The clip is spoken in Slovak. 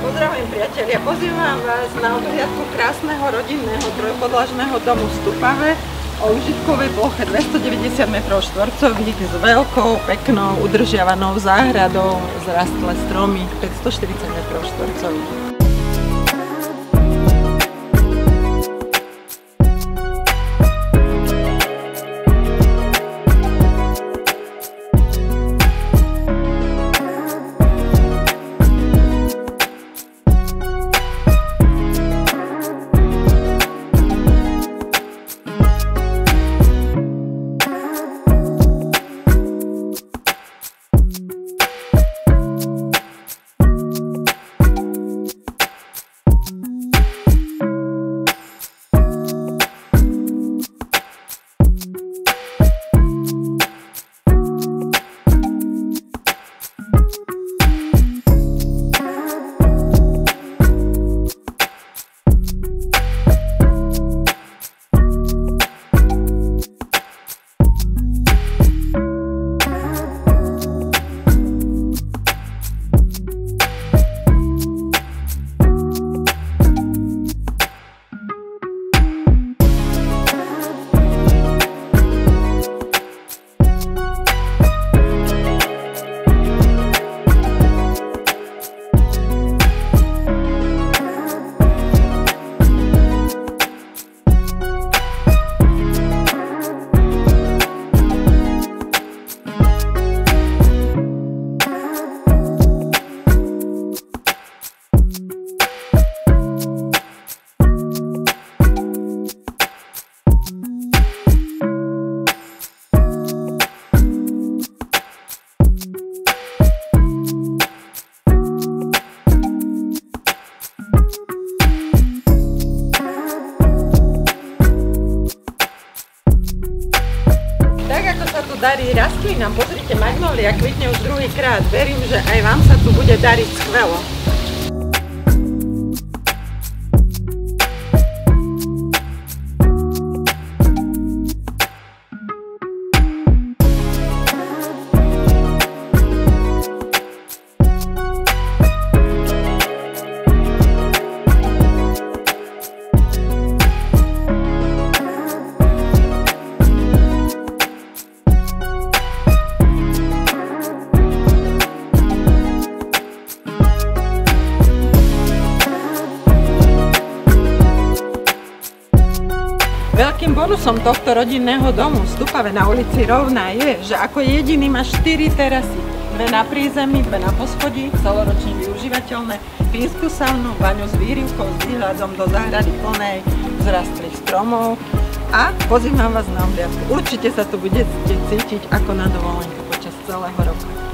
Pozdravujem priatelia, pozývam vás na obhliadku krásneho rodinného trojpodlažného domu v Stupave o užitkovej ploche 290 m2 s veľkou, peknou, udržiavanou záhradou, zrastlé stromy 540 m2. Darí rastlinám, pozrite, magnólia kvitne už druhýkrát. Verím, že aj vám sa tu bude dariť skvelo. Veľkým bonusom tohto rodinného domu v Stupave na ulici Rovná je, že ako jediný má 4 terasy. 2 na prízemí, 2 na poschodí, celoročne využívateľné, fínsku saunu, baňu s výrivkou s výhľadom do záhrady plnej vzrastlých stromov a pozývam vás na obhliadku. Určite sa tu budete cítiť ako na dovolenke počas celého roka.